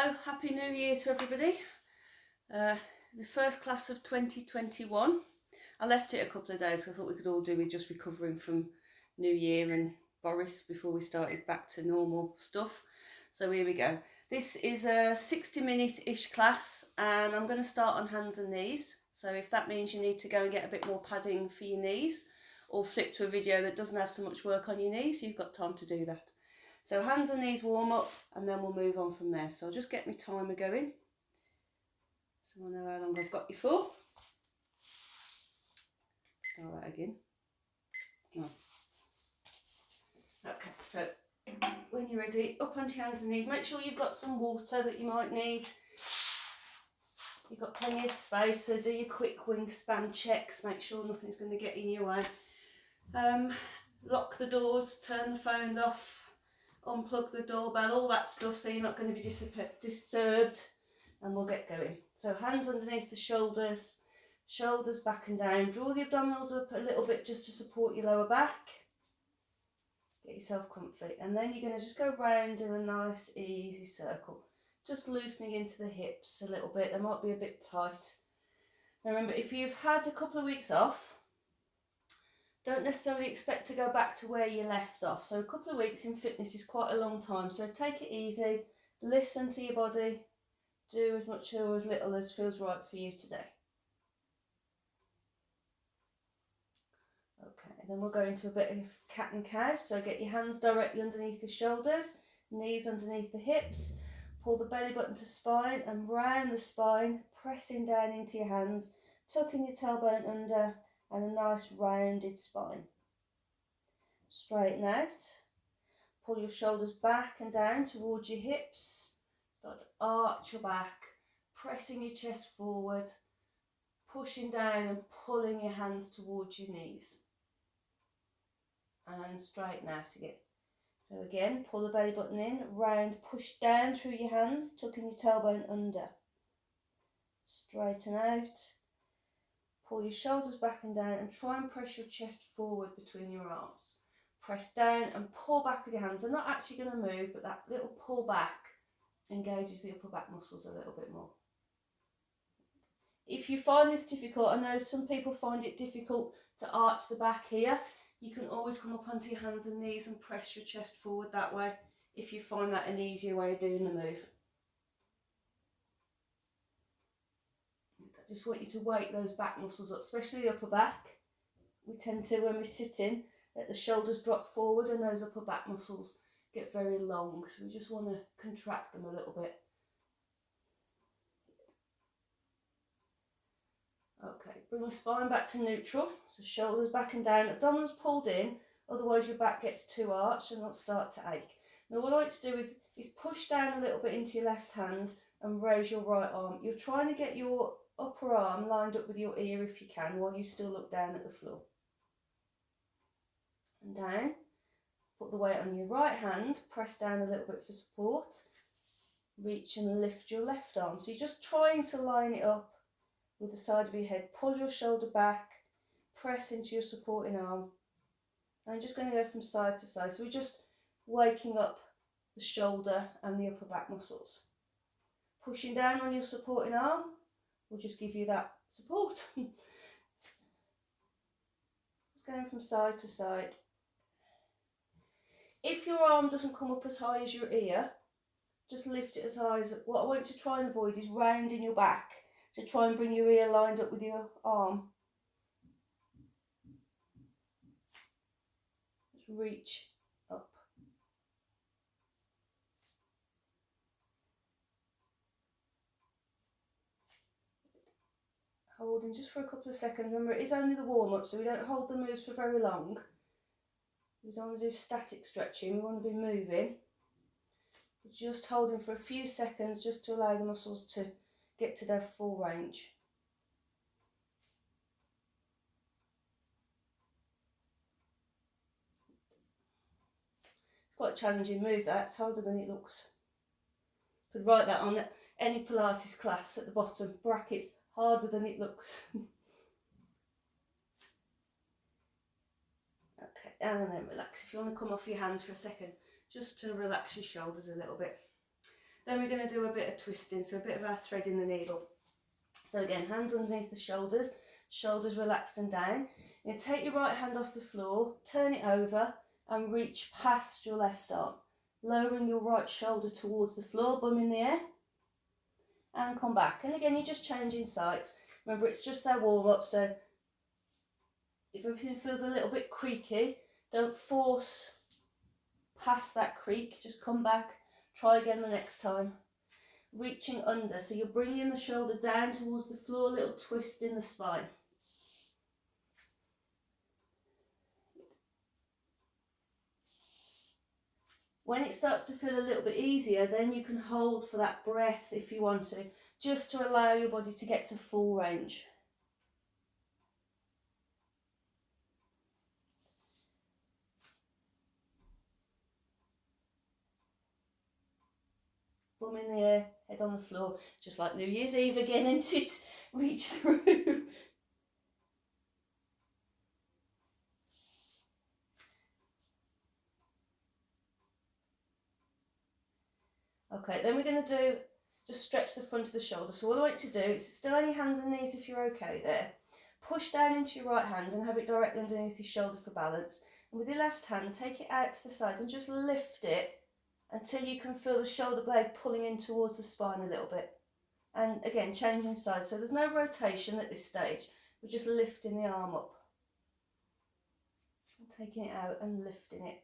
Hello, Happy New Year to everybody. The first class of 2021. I left it a couple of days because I thought we could all do with just recovering from New Year and Boris before we started back to normal stuff. So here we go. This is a 60-minute-ish class and I'm going to start on hands and knees. So if that means you need to go and get a bit more padding for your knees or flip to a video that doesn't have so much work on your knees, you've got time to do that. So hands and knees warm up and then we'll move on from there. So I'll just get my timer going so I know how long I've got you for. Start that again. Right. Okay, so when you're ready, up onto your hands and knees. Make sure you've got some water that you might need. You've got plenty of space, so do your quick wingspan checks. Make sure nothing's going to get in your way. Lock the doors, turn the phone off. Unplug the doorbell, all that stuff, so you're not going to be disturbed, and we'll get going. So hands underneath the shoulders, shoulders back and down. Draw the abdominals up a little bit just to support your lower back. Get yourself comfy, and then you're going to just go round in a nice easy circle, just loosening into the hips a little bit. They might be a bit tight. Now remember, if you've had a couple of weeks off, don't necessarily expect to go back to where you left off. So a couple of weeks in fitness is quite a long time. So take it easy, listen to your body, do as much or as little as feels right for you today. Okay, then we'll go into a bit of cat and cow. So get your hands directly underneath the shoulders, knees underneath the hips, pull the belly button to spine and round the spine, pressing down into your hands, tucking your tailbone under, and a nice rounded spine. Straighten out. Pull your shoulders back and down towards your hips. Start to arch your back, pressing your chest forward, pushing down and pulling your hands towards your knees. And straighten out again. So again, pull the belly button in, round, push down through your hands, tucking your tailbone under. Straighten out. Pull your shoulders back and down and try and press your chest forward between your arms. Press down and pull back with your hands. They're not actually going to move, but that little pull back engages the upper back muscles a little bit more. If you find this difficult, I know some people find it difficult to arch the back here. You can always come up onto your hands and knees and press your chest forward that way if you find that an easier way of doing the move. I just want you to wake those back muscles up, especially the upper back. We tend to, when we're sitting, let the shoulders drop forward and those upper back muscles get very long. So we just want to contract them a little bit. Okay, bring the spine back to neutral. So shoulders back and down, abdominals pulled in, otherwise your back gets too arched and it'll start to ache. Now what I like to do is push down a little bit into your left hand and raise your right arm. You're trying to get your upper arm lined up with your ear if you can, while you still look down at the floor. And down. Put the weight on your right hand, press down a little bit for support. Reach and lift your left arm. So you're just trying to line it up with the side of your head. Pull your shoulder back, press into your supporting arm. And I'm just going to go from side to side. So we're just waking up the shoulder and the upper back muscles. Pushing down on your supporting arm will just give you that support. Just going from side to side. If your arm doesn't come up as high as your ear, just lift it as high as... What I want you to try and avoid is rounding your back. So try and bring your ear lined up with your arm. Just reach up. Holding just for a couple of seconds. Remember, it is only the warm-up, so we don't hold the moves for very long. We don't want to do static stretching, we want to be moving. But just holding for a few seconds just to allow the muscles to get to their full range. It's quite a challenging move, that. It's harder than it looks. Could write that on any Pilates class at the bottom, brackets, harder than it looks. Okay, and then relax. If you want to come off your hands for a second, just to relax your shoulders a little bit. Then we're going to do a bit of twisting, so a bit of our threading the needle. So again, hands underneath the shoulders, shoulders relaxed and down. You take your right hand off the floor, turn it over and reach past your left arm, lowering your right shoulder towards the floor, bum in the air, and come back. And again, you're just changing sides. Remember, it's just their warm-up, so if everything feels a little bit creaky, don't force past that creak, just come back, try again the next time. Reaching under, so you're bringing the shoulder down towards the floor, a little twist in the spine. When it starts to feel a little bit easier, then you can hold for that breath if you want to, just to allow your body to get to full range. Bum in the air, head on the floor, just like New Year's Eve again, isn't it? Reach through. Okay, then we're going to do, just stretch the front of the shoulder. So what I want you to do is still on your hands and knees if you're okay there. Push down into your right hand and have it directly underneath your shoulder for balance. And with your left hand, take it out to the side and just lift it until you can feel the shoulder blade pulling in towards the spine a little bit. And again, changing sides. So there's no rotation at this stage. We're just lifting the arm up. And taking it out and lifting it.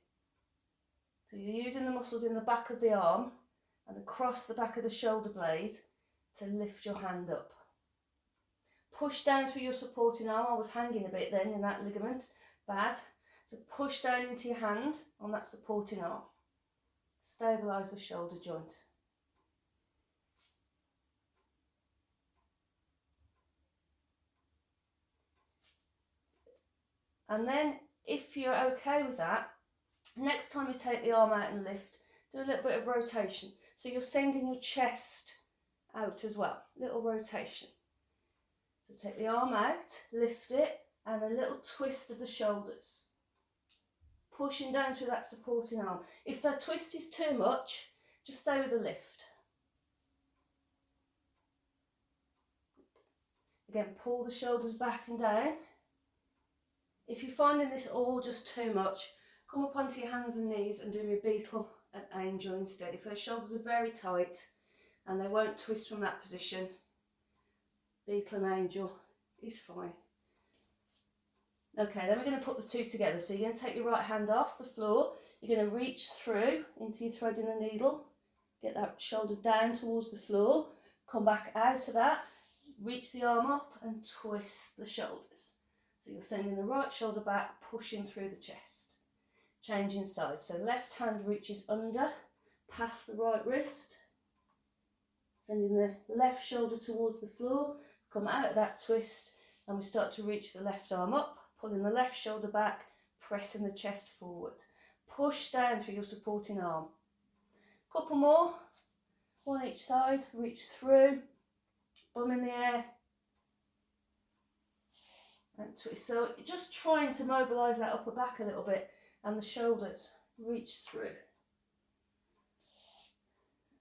So you're using the muscles in the back of the arm and across the back of the shoulder blade to lift your hand up. Push down through your supporting arm. I was hanging a bit then in that ligament. Bad. So push down into your hand on that supporting arm. Stabilise the shoulder joint. And then if you're okay with that, next time you take the arm out and lift, do a little bit of rotation. So you're sending your chest out as well, little rotation. So take the arm out, lift it, and a little twist of the shoulders. Pushing down through that supporting arm. If that twist is too much, just stay with the lift. Again, pull the shoulders back and down. If you're finding this all just too much, come up onto your hands and knees and do your beetle and angel instead. If those shoulders are very tight and they won't twist from that position, beetle and angel is fine. Okay, then we're going to put the two together. So you're going to take your right hand off the floor. You're going to reach through into your thread in the needle. Get that shoulder down towards the floor. Come back out of that. Reach the arm up and twist the shoulders. So you're sending the right shoulder back, pushing through the chest. Changing sides. So left hand reaches under, past the right wrist. Sending the left shoulder towards the floor. Come out of that twist and we start to reach the left arm up. Pulling the left shoulder back, pressing the chest forward. Push down through your supporting arm. Couple more, one each side, reach through, bum in the air, and twist. So just trying to mobilise that upper back a little bit and the shoulders, reach through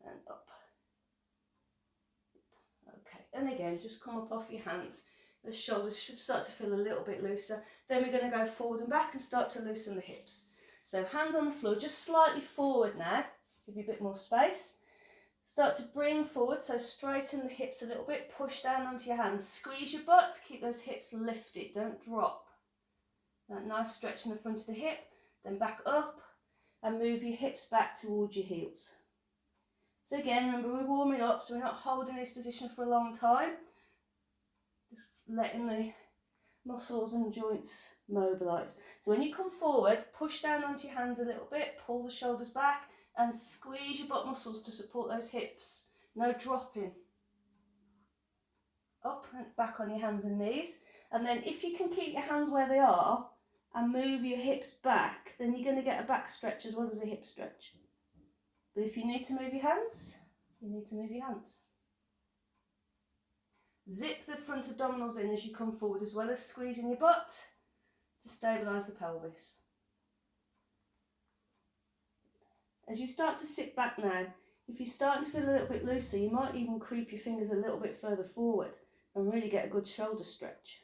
and up. Okay, and again, just come up off your hands. The shoulders should start to feel a little bit looser. Then we're going to go forward and back and start to loosen the hips. So hands on the floor, just slightly forward now. Give you a bit more space. Start to bring forward, so straighten the hips a little bit. Push down onto your hands. Squeeze your butt, keep those hips lifted, don't drop. That nice stretch in the front of the hip. Then back up and move your hips back towards your heels. So again, remember we're warming up, so we're not holding this position for a long time. Just letting the muscles and joints mobilise. So when you come forward, push down onto your hands a little bit, pull the shoulders back and squeeze your butt muscles to support those hips. No dropping. Up and back on your hands and knees. And then if you can keep your hands where they are and move your hips back, then you're going to get a back stretch as well as a hip stretch. But if you need to move your hands, you need to move your hands. Zip the front abdominals in as you come forward, as well as squeezing your butt to stabilise the pelvis. As you start to sit back now, If you're starting to feel a little bit looser, you might even creep your fingers a little bit further forward and really get a good shoulder stretch.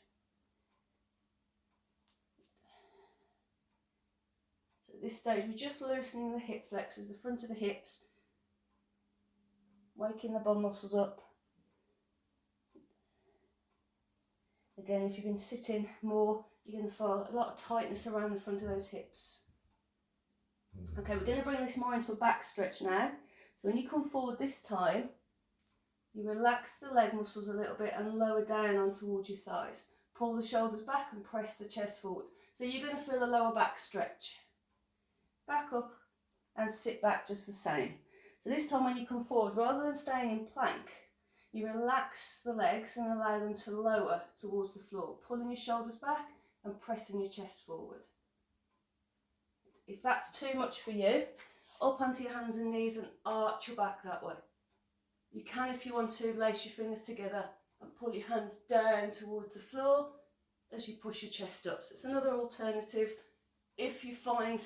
So at this stage, we're just loosening the hip flexors, the front of the hips, waking the bum muscles up. Again, if you've been sitting more, you're going to feel a lot of tightness around the front of those hips. Okay, we're going to bring this more into a back stretch now. So when you come forward this time, you relax the leg muscles a little bit and lower down on towards your thighs. Pull the shoulders back and press the chest forward. So you're going to feel a lower back stretch. Back up and sit back just the same. So this time when you come forward, rather than staying in plank, you relax the legs and allow them to lower towards the floor, pulling your shoulders back and pressing your chest forward. If that's too much for you, up onto your hands and knees and arch your back that way. You can, if you want to, lace your fingers together and pull your hands down towards the floor as you push your chest up. So it's another alternative if you find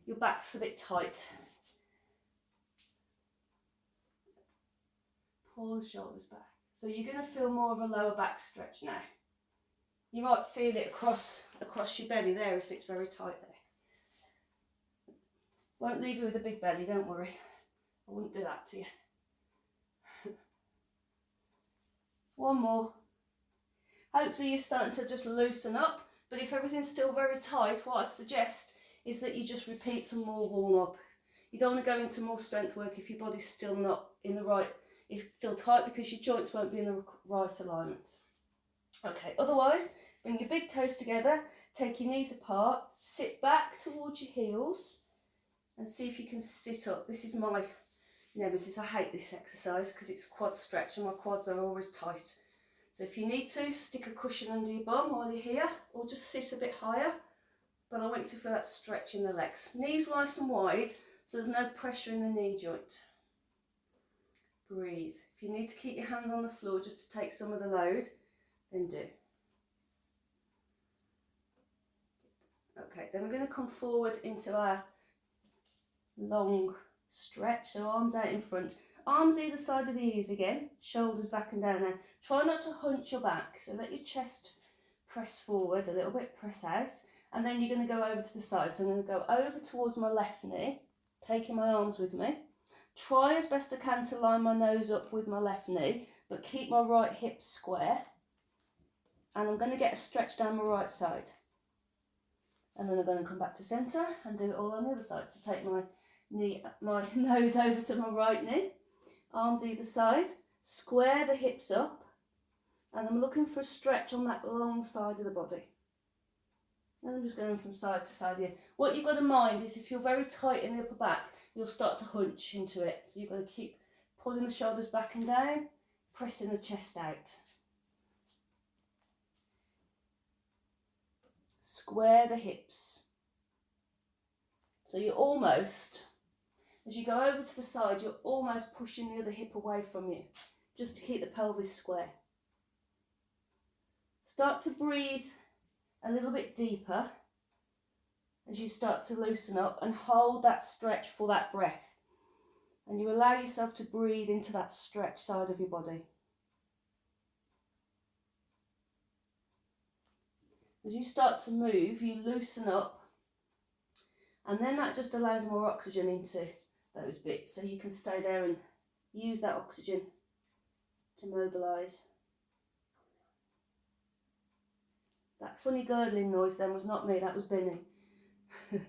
your back's a bit tight. Pull the shoulders back. So you're going to feel more of a lower back stretch now. You might feel it across your belly there if it's very tight there. Won't leave you with a big belly, don't worry. I wouldn't do that to you. One more. Hopefully you're starting to just loosen up, but if everything's still very tight, what I'd suggest is that you just repeat some more warm up. You don't want to go into more strength work if your body's still not in the right, if it's still tight, because your joints won't be in the right alignment. Okay, otherwise, bring your big toes together, take your knees apart, sit back towards your heels, and see if you can sit up. This is my nemesis. I hate this exercise because it's quad stretch and my quads are always tight. So if you need to, stick a cushion under your bum while you're here, or just sit a bit higher. But I want you to feel that stretch in the legs. Knees nice and wide, so there's no pressure in the knee joint. Breathe. If you need to keep your hand on the floor just to take some of the load, then do. Okay, then we're going to come forward into our long stretch, so arms out in front, arms either side of the ears again, shoulders back and down. Now try not to hunch your back, so let your chest press forward a little bit, press out, and then you're going to go over to the side. So I'm going to go over towards my left knee, taking my arms with me. Try as best I can to line my nose up with my left knee, but keep my right hip square, and I'm going to get a stretch down my right side, and then I'm going to come back to centre and do it all on the other side. So take my nose over to my right knee, arms either side, square the hips up, and I'm looking for a stretch on that long side of the body. And I'm just going from side to side here. What you've got in mind is if you're very tight in the upper back, you'll start to hunch into it. So you've got to keep pulling the shoulders back and down, pressing the chest out. Square the hips. So you're almost, as you go over to the side, you're almost pushing the other hip away from you, just to keep the pelvis square. Start to breathe a little bit deeper as you start to loosen up, and hold that stretch for that breath. And you allow yourself to breathe into that stretch side of your body. As you start to move, you loosen up, and then that just allows more oxygen into those bits, so you can stay there and use that oxygen to mobilise. That funny gurgling noise then was not me, that was Benny. Okay,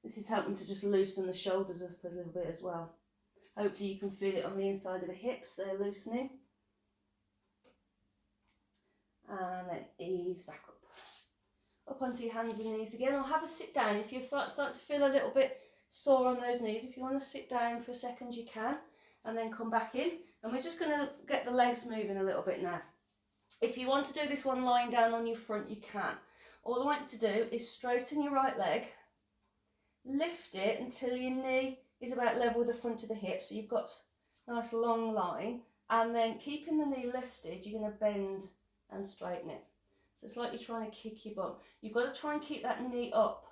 this is helping to just loosen the shoulders up a little bit as well. Hopefully you can feel it on the inside of the hips, they're loosening. And then ease back up. Up onto your hands and knees again, or have a sit down. If you're starting to feel a little bit sore on those knees, if you want to sit down for a second you can, and then come back in. And we're just going to get the legs moving a little bit now. If you want to do this one lying down on your front, you can. All I want you to do is straighten your right leg, lift it until your knee is about level with the front of the hip, so you've got a nice long line, and then keeping the knee lifted, you're going to bend and straighten it. So it's like you're trying to kick your bum. You've got to try and keep that knee up.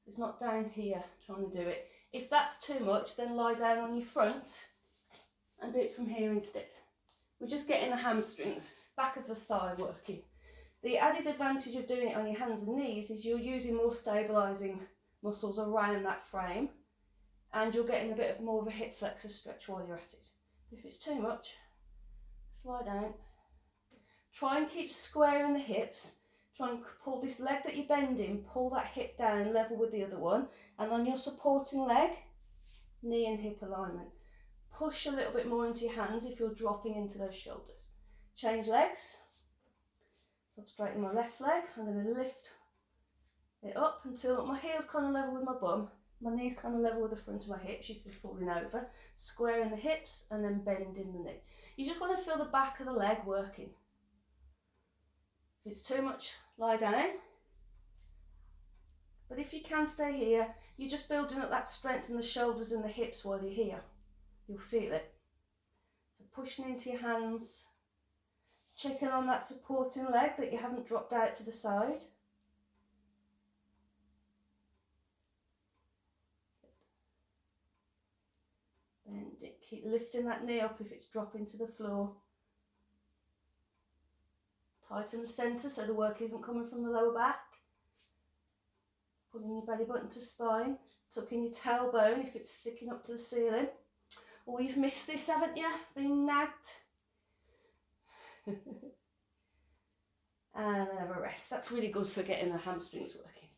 It's not down here trying to do it. If that's too much, then lie down on your front and do it from here instead. We're just getting the hamstrings, back of the thigh working. The added advantage of doing it on your hands and knees is you're using more stabilising muscles around that frame, and you're getting a bit of more of a hip flexor stretch while you're at it. If it's too much, slide down. Try and keep square in the hips. Try and pull this leg that you're bending, pull that hip down level with the other one, and on your supporting leg, knee and hip alignment. Push a little bit more into your hands if you're dropping into those shoulders. Change legs. So I'm straightening my left leg. I'm going to lift it up until my heel's kind of level with my bum. My knee's kind of level with the front of my hips. This is falling over. Squaring the hips and then bending the knee. You just want to feel the back of the leg working. If it's too much, lie down. But if you can stay here, you're just building up that strength in the shoulders and the hips while you're here. You'll feel it. So pushing into your hands, checking on that supporting leg that you haven't dropped out to the side. Bend it, keep lifting that knee up if it's dropping to the floor. Tighten the centre so the work isn't coming from the lower back. Pulling your belly button to spine, tucking your tailbone if it's sticking up to the ceiling. Oh, you've missed this, haven't you? Been nagged. And then have a rest. That's really good for getting the hamstrings working.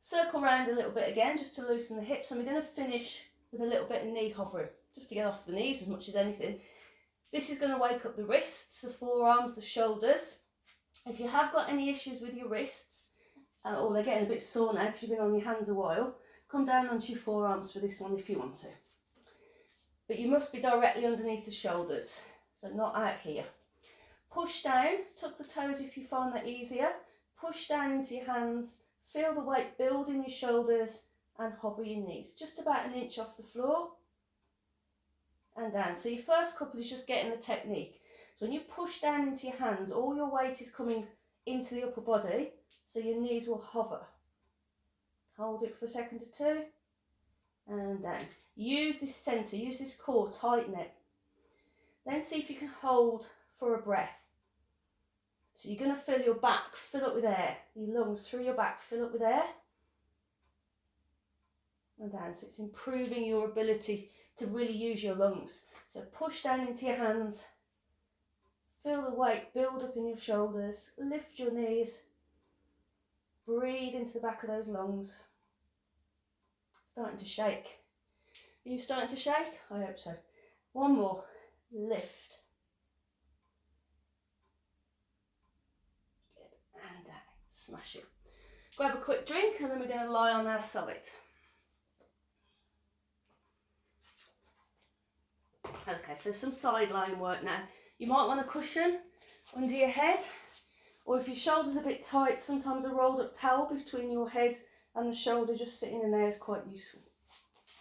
Circle round a little bit again, just to loosen the hips, and we're going to finish with a little bit of knee hovering, just to get off the knees as much as anything. This is going to wake up the wrists, the forearms, the shoulders. If you have got any issues with your wrists, or they're getting a bit sore now because you've been on your hands a while, come down onto your forearms for this one if you want to. But you must be directly underneath the shoulders, so not out here. Push down, tuck the toes if you find that easier. Push down into your hands, feel the weight build in your shoulders and hover your knees. Just about an inch off the floor and down. So your first couple is just getting the technique. So when you push down into your hands, all your weight is coming into the upper body, so your knees will hover. Hold it for a second or two and down. Use this centre, use this core, tighten it. Then see if you can hold for a breath. So you're going to fill your back, fill up with air. Your lungs through your back, fill up with air. And down. So it's improving your ability to really use your lungs. So push down into your hands. Feel the weight build up in your shoulders. Lift your knees. Breathe into the back of those lungs. Starting to shake. Are you starting to shake? I hope so. One more. Lift. Good. And down. Smash it. Grab a quick drink and then we're going to lie on our side. Okay, so some side lying work now. You might want a cushion under your head, or if your shoulder's a bit tight, sometimes a rolled up towel between your head and the shoulder just sitting in there is quite useful.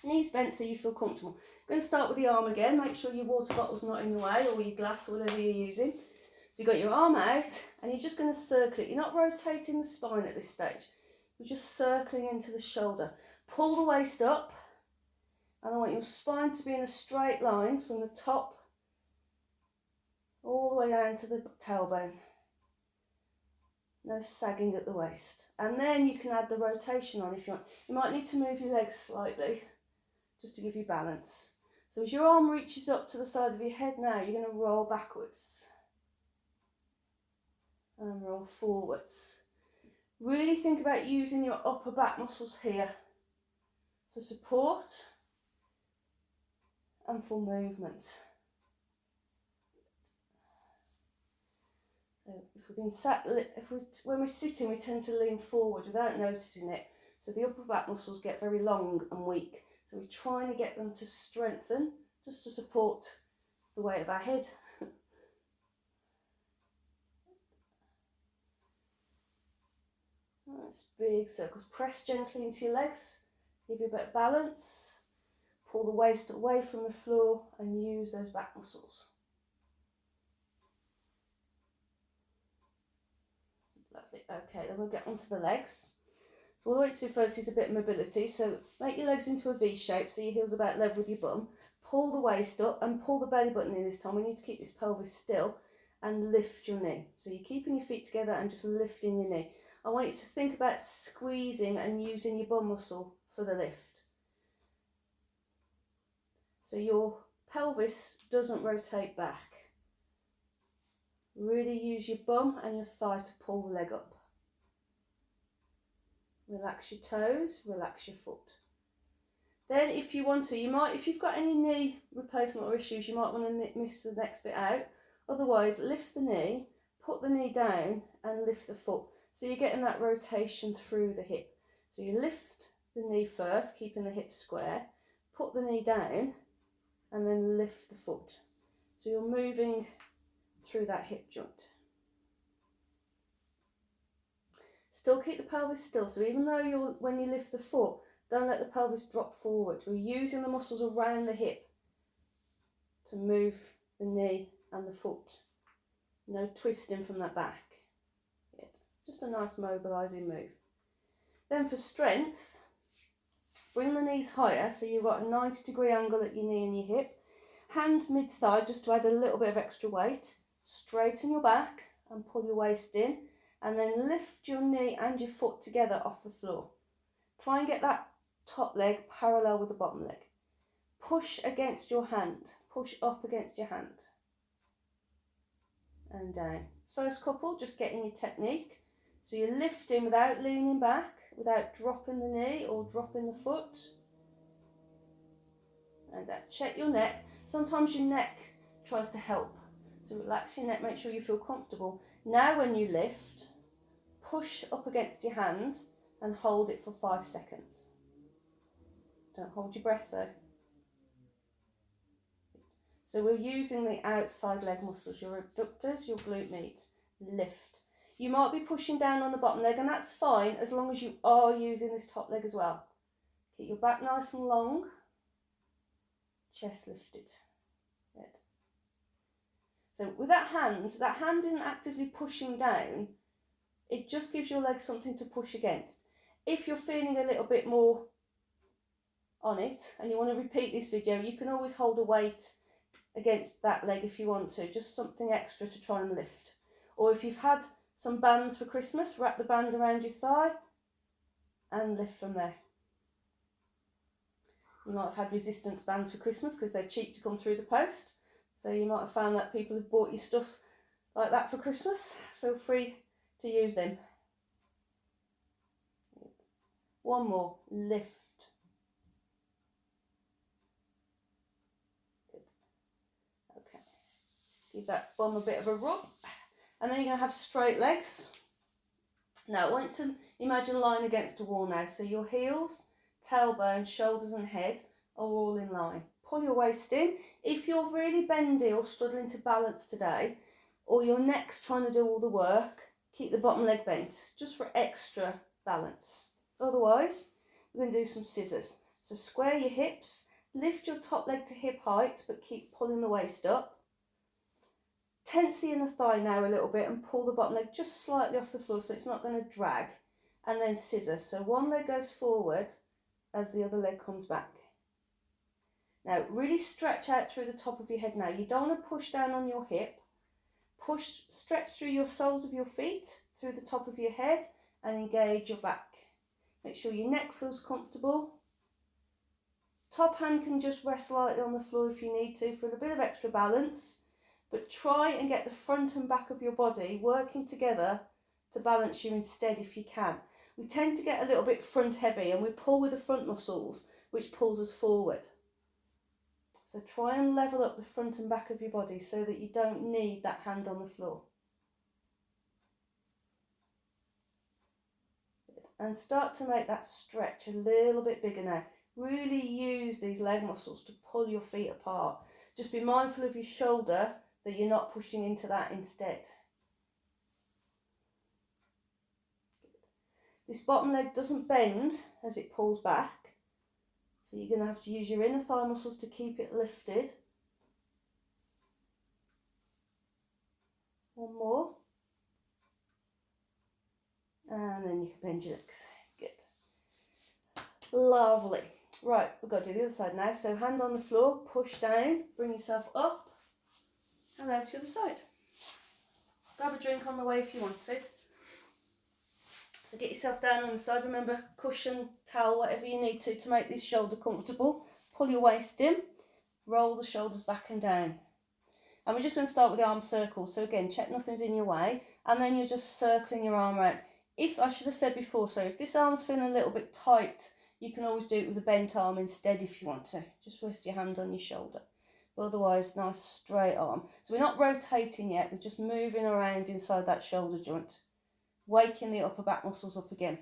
Knees bent so you feel comfortable. I'm going to start with the arm again. Make sure your water bottle's not in your way, or your glass, or whatever you're using. So you've got your arm out and you're just going to circle it. You're not rotating the spine at this stage. You're just circling into the shoulder. Pull the waist up, and I want your spine to be in a straight line from the top all the way down to the tailbone. No sagging at the waist. And then you can add the rotation on if you want. You might need to move your legs slightly just to give you balance. So as your arm reaches up to the side of your head now, you're going to roll backwards and roll forwards. Really think about using your upper back muscles here for support and for movement. So if we've been sat, when we're sitting, we tend to lean forward without noticing it. So the upper back muscles get very long and weak. So we're trying to get them to strengthen just to support the weight of our head. Nice big circles. Press gently into your legs. Give you a bit of balance. Pull the waist away from the floor and use those back muscles. Okay, then we'll get onto the legs. So all I want to do first is a bit of mobility. So make your legs into a V shape so your heels are about level with your bum. Pull the waist up and pull the belly button in this time. We need to keep this pelvis still and lift your knee. So you're keeping your feet together and just lifting your knee. I want you to think about squeezing and using your bum muscle for the lift. So your pelvis doesn't rotate back. Really use your bum and your thigh to pull the leg up. Relax your toes, relax your foot. Then if you want to, if you've got any knee replacement or issues, you might want to miss the next bit out. Otherwise, lift the knee, put the knee down and lift the foot. So you're getting that rotation through the hip. So you lift the knee first, keeping the hips square, put the knee down and then lift the foot. So you're moving through that hip joint. Still keep the pelvis still, so even though when you lift the foot, don't let the pelvis drop forward. We're using the muscles around the hip to move the knee and the foot. No twisting from that back. Good. Just a nice mobilising move. Then for strength, bring the knees higher so you've got a 90-degree angle at your knee and your hip. Hand mid-thigh just to add a little bit of extra weight. Straighten your back and pull your waist in. And then lift your knee and your foot together off the floor. Try and get that top leg parallel with the bottom leg. Push against your hand. Push up against your hand. And down. First couple, just getting your technique. So you're lifting without leaning back, without dropping the knee or dropping the foot. And down. Check your neck. Sometimes your neck tries to help. So relax your neck, make sure you feel comfortable. Now when you lift, push up against your hand and hold it for 5 seconds. Don't hold your breath though. So we're using the outside leg muscles, your abductors, your glute medius. Lift. You might be pushing down on the bottom leg and that's fine as long as you are using this top leg as well. Keep your back nice and long. Chest lifted. Good. So with that hand isn't actively pushing down. It just gives your legs something to push against. If you're feeling a little bit more on it and you want to repeat this video, you can always hold a weight against that leg if you want to, just something extra to try and lift. Or if you've had some bands for Christmas, wrap the band around your thigh and lift from there. You might have had resistance bands for Christmas because they're cheap to come through the post. So you might have found that people have bought you stuff like that for Christmas. Feel free to use them. One more, lift. Good. Okay. Give that bum a bit of a rub. And then you're going to have straight legs. Now I want you to imagine lying against a wall now. So your heels, tailbone, shoulders and head are all in line. Pull your waist in. If you're really bendy or struggling to balance today, or your neck's trying to do all the work, keep the bottom leg bent, just for extra balance. Otherwise, we're going to do some scissors. So square your hips, lift your top leg to hip height, but keep pulling the waist up. Tense the inner thigh now a little bit and pull the bottom leg just slightly off the floor so it's not going to drag. And then scissors. So one leg goes forward as the other leg comes back. Now really stretch out through the top of your head now. You don't want to push down on your hip. Stretch through your soles of your feet, through the top of your head and engage your back. Make sure your neck feels comfortable. Top hand can just rest lightly on the floor if you need to for a bit of extra balance. But try and get the front and back of your body working together to balance you instead if you can. We tend to get a little bit front heavy and we pull with the front muscles, which pulls us forward. So try and level up the front and back of your body so that you don't need that hand on the floor. Good. And start to make that stretch a little bit bigger now. Really use these leg muscles to pull your feet apart. Just be mindful of your shoulder that you're not pushing into that instead. Good. This bottom leg doesn't bend as it pulls back. So you're going to have to use your inner thigh muscles to keep it lifted. One more. And then you can bend your legs. Good. Lovely. Right, we've got to do the other side now. So hand on the floor, push down, bring yourself up, and over to the other side. Grab a drink on the way if you want to. So get yourself down on the side. Remember, cushion, towel, whatever you need to make this shoulder comfortable. Pull your waist in, roll the shoulders back and down. And we're just going to start with the arm circles. So again, check nothing's in your way, and then you're just circling your arm around. If, I should have said before, so if this arm's feeling a little bit tight, you can always do it with a bent arm instead if you want to. Just rest your hand on your shoulder. But otherwise, nice straight arm. So we're not rotating yet, we're just moving around inside that shoulder joint, waking the upper back muscles up again.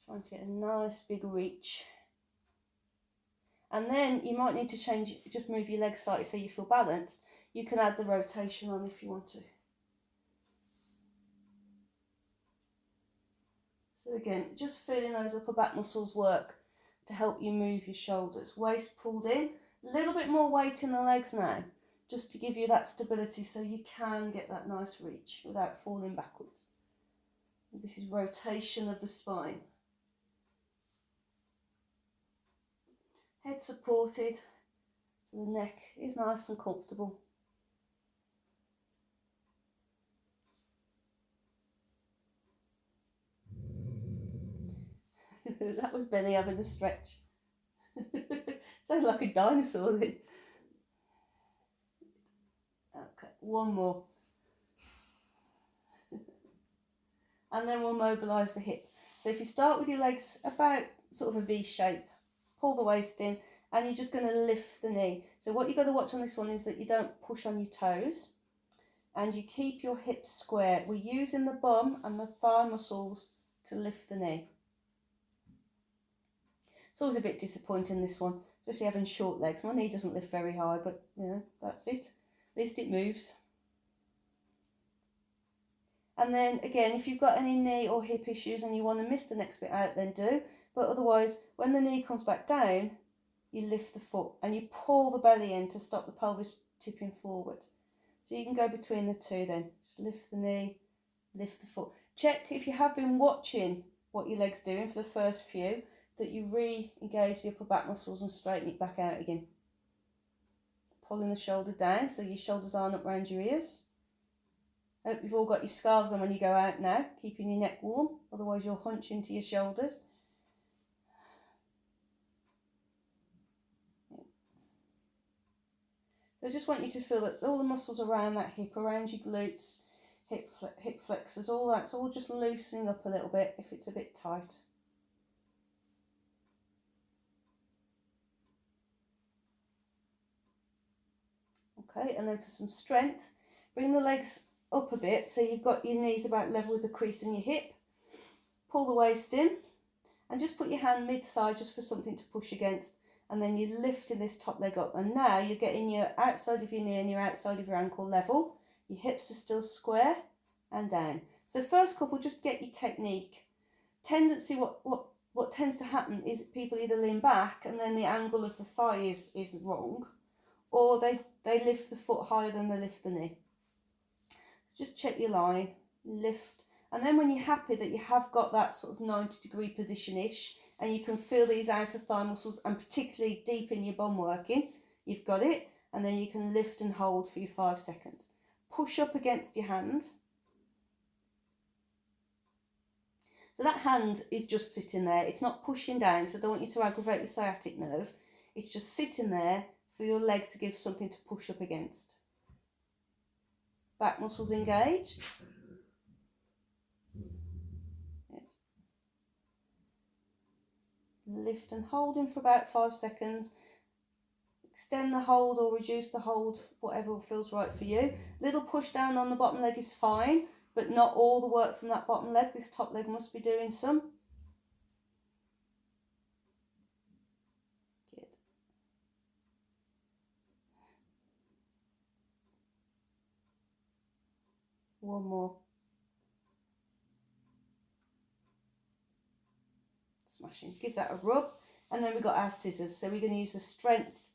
Trying to get a nice big reach. And then you might need to change, just move your legs slightly so you feel balanced. You can add the rotation on if you want to. So again, just feeling those upper back muscles work to help you move your shoulders. Waist pulled in, a little bit more weight in the legs now, just to give you that stability so you can get that nice reach without falling backwards. This is rotation of the spine. Head supported, so the neck is nice and comfortable. That was Benny having a stretch. Sounded like a dinosaur then. Okay, one more. And then we'll mobilise the hip. So if you start with your legs about sort of a V shape, pull the waist in, and you're just going to lift the knee. So what you've got to watch on this one is that you don't push on your toes, and you keep your hips square. We're using the bum and the thigh muscles to lift the knee. It's always a bit disappointing, this one, especially having short legs. My knee doesn't lift very high, but you know, that's it. At least it moves. And then again, if you've got any knee or hip issues and you want to miss the next bit out, then do. But otherwise, when the knee comes back down, you lift the foot and you pull the belly in to stop the pelvis tipping forward. So you can go between the two then. Just lift the knee, lift the foot. Check if you have been watching what your leg's doing for the first few, that you re-engage the upper back muscles and straighten it back out again. Pulling the shoulder down so your shoulders aren't up around your ears. Hope you've all got your scarves on when you go out now, keeping your neck warm, otherwise you'll hunch into your shoulders. So I just want you to feel that all the muscles around that hip, around your glutes, hip flexors, all that's all just loosening up a little bit if it's a bit tight. Okay, and then for some strength, bring the legs up a bit so you've got your knees about level with the crease in your hip. Pull the waist in and just put your hand mid-thigh just for something to push against, and then you're lifting this top leg up, and now you're getting your outside of your knee and your outside of your ankle level. Your hips are still square and down. So first couple, just get your technique. Tendency, what tends to happen is people either lean back and then the angle of the thigh is wrong, or they lift the foot higher than they lift the knee. Just check your line, lift, and then when you're happy that you have got that sort of 90-degree position-ish, and you can feel these outer thigh muscles and particularly deep in your bum working, you've got it, and then you can lift and hold for your 5 seconds. Push up against your hand. So that hand is just sitting there, it's not pushing down, so I don't want you to aggravate the sciatic nerve. It's just sitting there for your leg to give something to push up against. Back muscles engaged. Lift and hold in for about 5 seconds. Extend the hold or reduce the hold, whatever feels right for you. Little push down on the bottom leg is fine, but not all the work from that bottom leg. This top leg must be doing some. Good. One more. Smashing. Give that a rub, and then we've got our scissors. So we're going to use the strength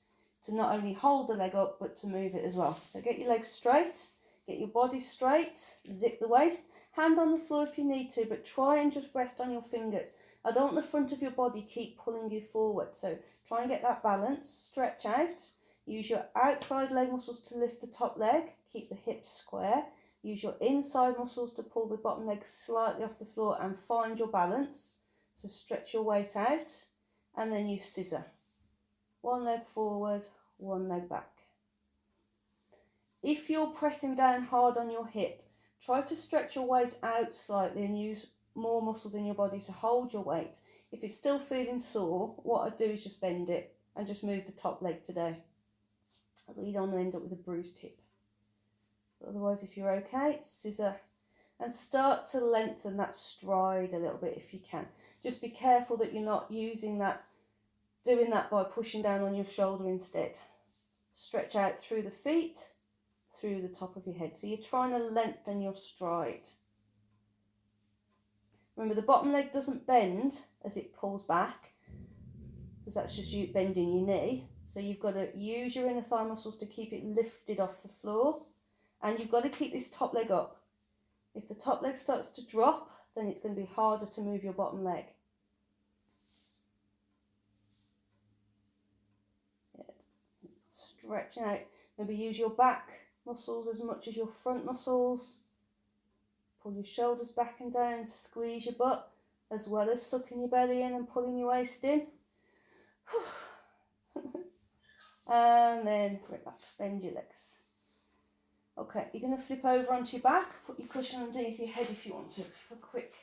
to not only hold the leg up, but to move it as well. So get your legs straight, get your body straight, zip the waist, hand on the floor if you need to, but try and just rest on your fingers. I don't want the front of your body keep pulling you forward, so try and get that balance, stretch out, use your outside leg muscles to lift the top leg, keep the hips square, use your inside muscles to pull the bottom leg slightly off the floor and find your balance. So stretch your weight out and then you scissor. One leg forward, one leg back. If you're pressing down hard on your hip, try to stretch your weight out slightly and use more muscles in your body to hold your weight. If it's still feeling sore, what I do is just bend it and just move the top leg today. Although you don't want to end up with a bruised hip. But otherwise, if you're okay, scissor and start to lengthen that stride a little bit if you can. Just be careful that you're not doing that by pushing down on your shoulder instead. Stretch out through the feet, through the top of your head. So you're trying to lengthen your stride. Remember, the bottom leg doesn't bend as it pulls back, because that's just you bending your knee. So you've got to use your inner thigh muscles to keep it lifted off the floor. And you've got to keep this top leg up. If the top leg starts to drop, then it's going to be harder to move your bottom leg. Good. Stretching out. Maybe use your back muscles as much as your front muscles. Pull your shoulders back and down, squeeze your butt, as well as sucking your belly in and pulling your waist in. And then relax, bend your legs. Okay, you're going to flip over onto your back, put your cushion underneath your head if you want to. Have a quick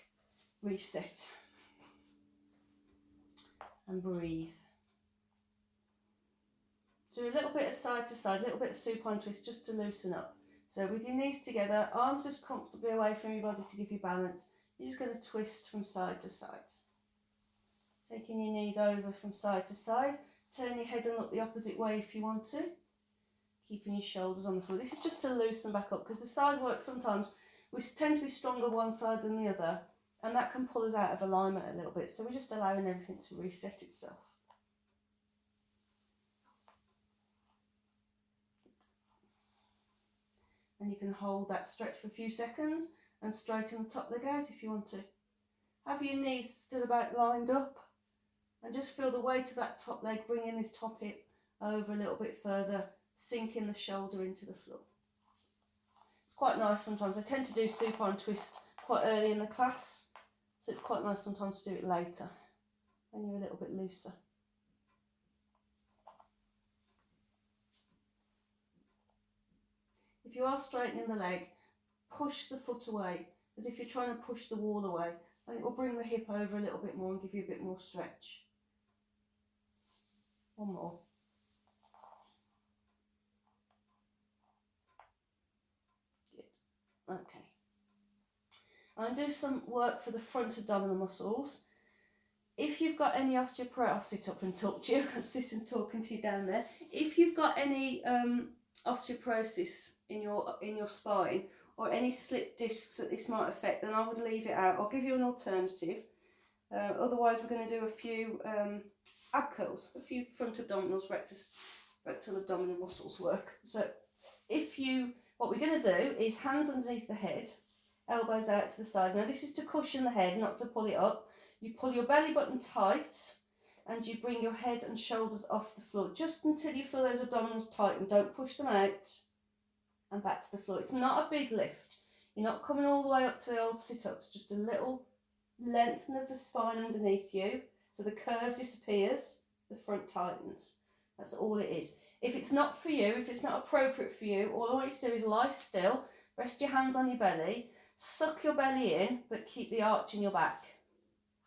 reset. And breathe. Do a little bit of side to side, a little bit of supine twist just to loosen up. So with your knees together, arms just comfortably away from your body to give you balance. You're just going to twist from side to side. Taking your knees over from side to side. Turn your head and look the opposite way if you want to. Keeping your shoulders on the floor. This is just to loosen back up, because the side work sometimes, we tend to be stronger one side than the other, and that can pull us out of alignment a little bit. So we're just allowing everything to reset itself. And you can hold that stretch for a few seconds and straighten the top leg out if you want to. Have your knees still about lined up, and just feel the weight of that top leg bringing this top hip over a little bit further, sinking the shoulder into the floor. It's quite nice sometimes. I tend to do supine twist quite early in the class, so it's quite nice sometimes to do it later when you're a little bit looser. If you are straightening the leg, push the foot away as if you're trying to push the wall away, and it will bring the hip over a little bit more and give you a bit more stretch. One more. Good. Okay. I'm going to do some work for the front abdominal muscles. If you've got any osteoporosis, I'll sit up and talk to you. I'll sit and talking to you down there. If you've got any osteoporosis in your spine, or any slip discs that this might affect, then I would leave it out. I'll give you an alternative. Otherwise, we're going to do a few ab curls, a few front abdominals, rectal abdominal muscles work. So what we're going to do is hands underneath the head, elbows out to the side. Now this is to cushion the head, not to pull it up. You pull your belly button tight and you bring your head and shoulders off the floor just until you feel those abdominals tighten. Don't push them out and back to the floor. It's not a big lift. You're not coming all the way up to the old sit-ups, just a little lengthen of the spine underneath you so the curve disappears, the front tightens. That's all it is. If it's not for you, if it's not appropriate for you, all I want you to do is lie still, rest your hands on your belly, suck your belly in, but keep the arch in your back.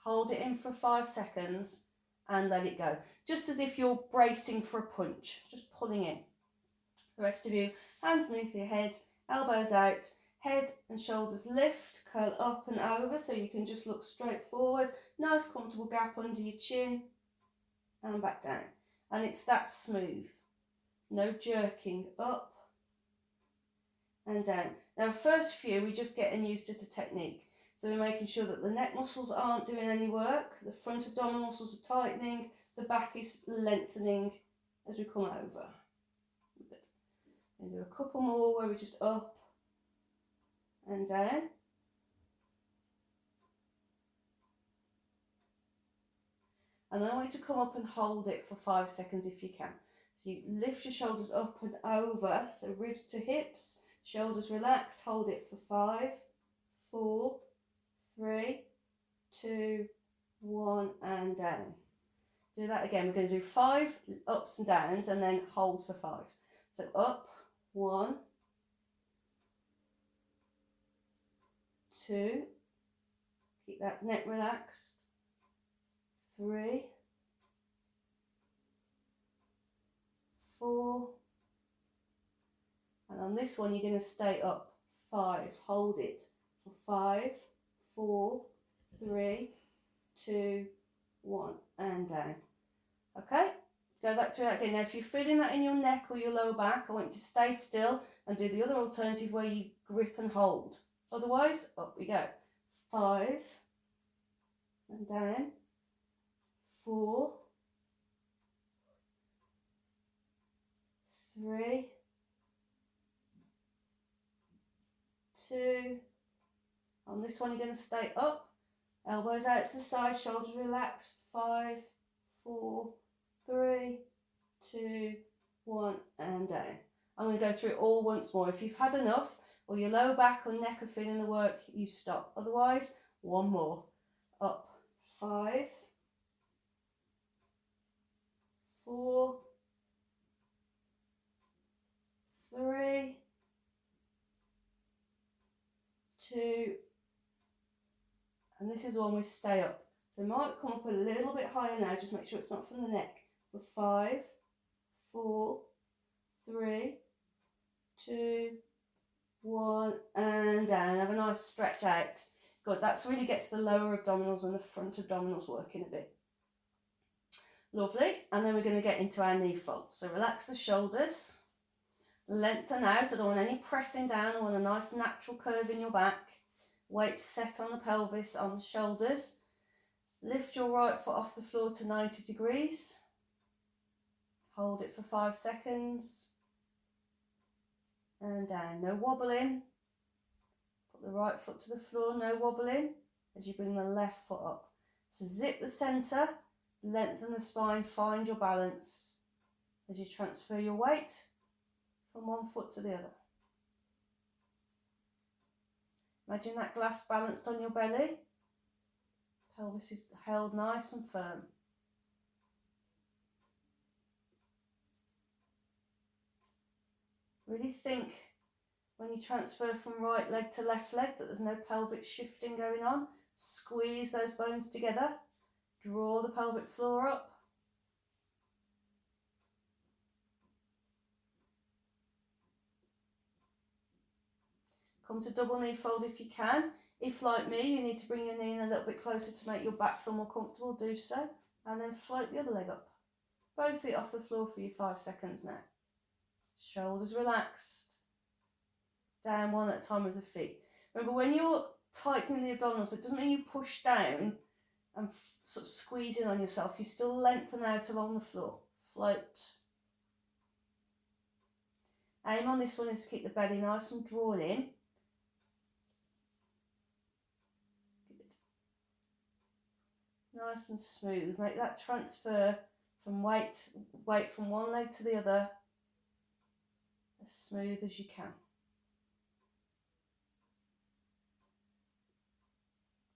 Hold it in for 5 seconds and let it go. Just as if you're bracing for a punch, just pulling in. The rest of you, hands beneath your head, elbows out, head and shoulders lift, curl up and over so you can just look straight forward. Nice comfortable gap under your chin and back down. And it's that smooth. No jerking up and down. Now first few, we're just getting used to the technique. So we're making sure that the neck muscles aren't doing any work, the front abdominal muscles are tightening, the back is lengthening as we come over. Good. And do a couple more where we're just up and down. And then I want you to come up and hold it for 5 seconds if you can. So you lift your shoulders up and over, so ribs to hips, shoulders relaxed, hold it for 5, 4, 3, 2, 1, and down. Do that again. We're going to do 5 ups and downs and then hold for 5. So up, 1, 2, keep that neck relaxed, 3, 4, and on this one you're going to stay up, 5, hold it for 5, 4, 3, 2, 1, and down. Okay, go back through that again. Now if you're feeling that in your neck or your lower back, I want you to stay still and do the other alternative where you grip and hold. Otherwise, up we go. 5, and down, 4, 3, 2, on this one you're going to stay up, elbows out to the side, shoulders relaxed, 5, 4, 3, 2, 1, and down. I'm going to go through it all once more. If you've had enough, or your lower back or neck are feeling the work, you stop. Otherwise, one more. Up, 5, 4, 3, 2, and this is one we stay up. So it might come up a little bit higher now, just make sure it's not from the neck. For 5, 4, 3, 2, 1, and down. Have a nice stretch out. Good, that really gets the lower abdominals and the front abdominals working a bit. Lovely, and then we're going to get into our knee fold. So relax the shoulders, lengthen out. I don't want any pressing down, I want a nice natural curve in your back. Weight set on the pelvis, on the shoulders. Lift your right foot off the floor to 90 degrees. Hold it for 5 seconds. And down, no wobbling. Put the right foot to the floor, no wobbling, as you bring the left foot up. So zip the centre, lengthen the spine, find your balance as you transfer your weight from one foot to the other. Imagine that glass balanced on your belly. Pelvis is held nice and firm. Really think when you transfer from right leg to left leg that there's no pelvic shifting going on. Squeeze those bones together. Draw the pelvic floor up. Come to double knee fold if you can. If, like me, you need to bring your knee in a little bit closer to make your back feel more comfortable, do so. And then float the other leg up. Both feet off the floor for you 5 seconds now. Shoulders relaxed. Down one at a time as the feet. Remember, when you're tightening the abdominals, it doesn't mean you push down and sort of squeeze in on yourself. You still lengthen out along the floor. Float. Aim on this one is to keep the belly nice and drawn in. Nice and smooth. Make that transfer from weight from one leg to the other as smooth as you can.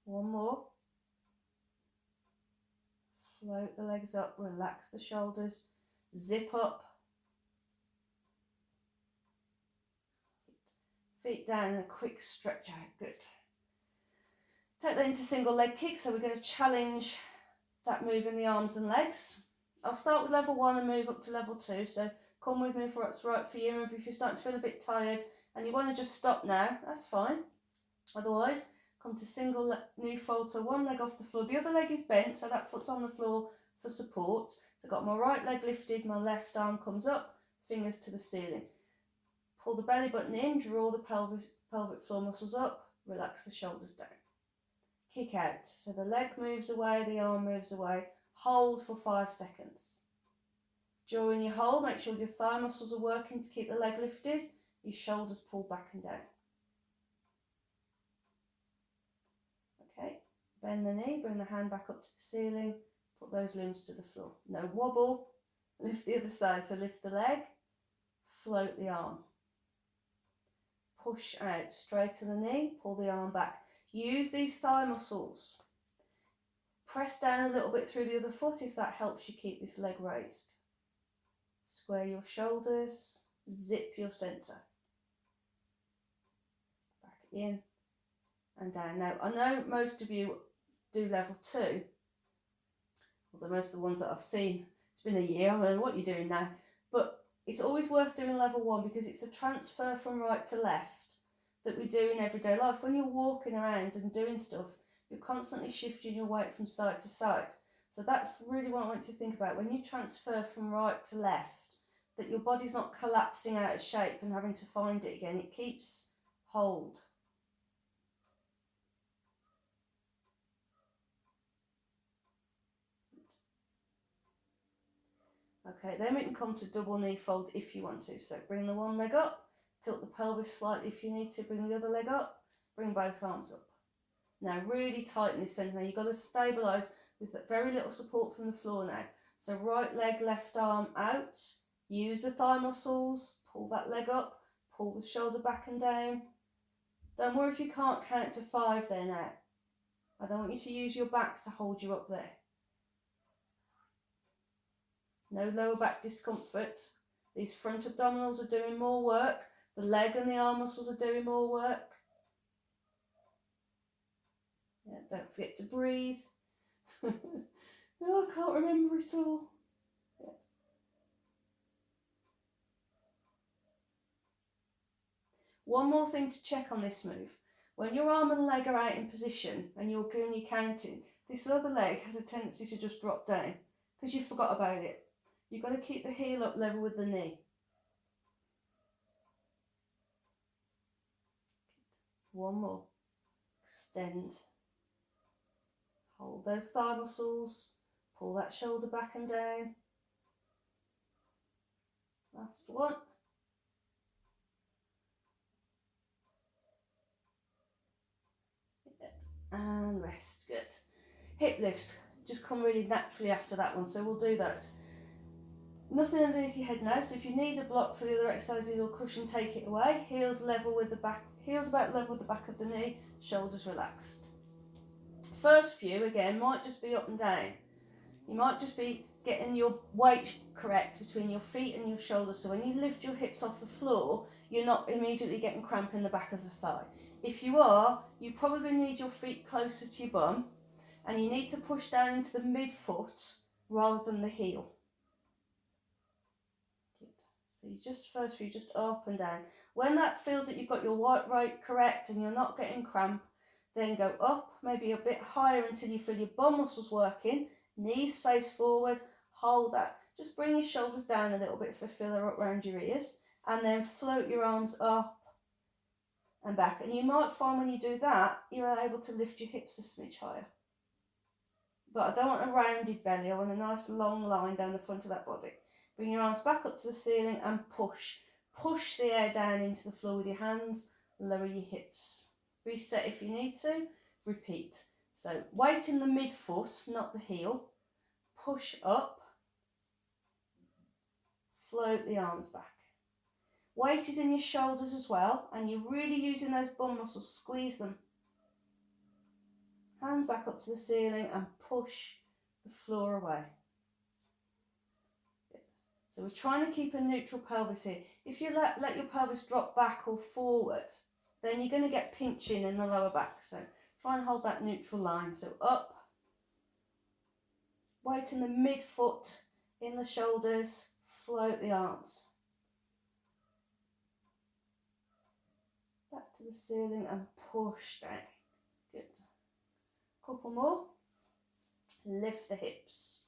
One more. Float the legs up, relax the shoulders, zip up. Feet down and a quick stretch out. Good. Take that into single leg kick, so we're going to challenge that move in the arms and legs. I'll start with level 1 and move up to level 2, so come with me for what's right for you. Remember, if you're starting to feel a bit tired and you want to just stop now, that's fine. Otherwise, come to single knee fold, so one leg off the floor, the other leg is bent, so that foot's on the floor for support. So I've got my right leg lifted, my left arm comes up, fingers to the ceiling. Pull the belly button in, draw the pelvic floor muscles up, relax the shoulders down. Kick out, so the leg moves away, the arm moves away. Hold for 5 seconds. During your hold, make sure your thigh muscles are working to keep the leg lifted, your shoulders pulled back and down. Okay, bend the knee, bring the hand back up to the ceiling, put those limbs to the floor. No wobble, lift the other side, so lift the leg, float the arm. Push out, straighten the knee, pull the arm back. Use these thigh muscles. Press down a little bit through the other foot if that helps you keep this leg raised. Square your shoulders, zip your centre. Back in and down. Now, I know most of you do level 2, although most of the ones that I've seen, it's been a year, I don't know what you're doing now, but it's always worth doing level 1 because it's the transfer from right to left that we do in everyday life. When you're walking around and doing stuff, you're constantly shifting your weight from side to side. So that's really what I want you to think about. When you transfer from right to left, that your body's not collapsing out of shape and having to find it again. It keeps hold. Okay, then we can come to double knee fold if you want to. So bring the one leg up, tilt the pelvis slightly if you need to, bring the other leg up, bring both arms up. Now really tighten this centre. Now you've got to stabilise with very little support from the floor now. So right leg, left arm out, use the thigh muscles, pull that leg up, pull the shoulder back and down. Don't worry if you can't count to 5 there now. I don't want you to use your back to hold you up there. No lower back discomfort. These front abdominals are doing more work. The leg and the arm muscles are doing more work. Yeah, don't forget to breathe. No, I can't remember it all. Yeah. One more thing to check on this move. When your arm and leg are out in position and you're counting, this other leg has a tendency to just drop down because you forgot about it. You've got to keep the heel up level with the knee. One more. Extend. Hold those thigh muscles. Pull that shoulder back and down. Last one. And rest. Good. Hip lifts just come really naturally after that one, so we'll do those. Nothing underneath your head now, so if you need a block for the other exercises or cushion, take it away. Heels level with the back, heels about level with the back of the knee, shoulders relaxed. First few, again, might just be up and down. You might just be getting your weight correct between your feet and your shoulders, so when you lift your hips off the floor, you're not immediately getting cramp in the back of the thigh. If you are, you probably need your feet closer to your bum, and you need to push down into the midfoot rather than the heel. So you just first few, just up and down. When that feels that you've got your weight correct and you're not getting cramp, then go up, maybe a bit higher until you feel your bum muscles working, knees face forward, hold that. Just bring your shoulders down a little bit for filler up around your ears, and then float your arms up and back. And you might find when you do that, you're able to lift your hips a smidge higher. But I don't want a rounded belly, I want a nice long line down the front of that body. Bring your arms back up to the ceiling and push. Push the air down into the floor with your hands, lower your hips. Reset if you need to, repeat. So weight in the midfoot, not the heel. Push up, float the arms back. Weight is in your shoulders as well, and you're really using those bum muscles, squeeze them. Hands back up to the ceiling and push the floor away. So we're trying to keep a neutral pelvis here. If you let your pelvis drop back or forward, then you're going to get pinching in the lower back. So try and hold that neutral line. So up, weight in the midfoot, in the shoulders, float the arms. Back to the ceiling and push down. Good. Couple more. Lift the hips.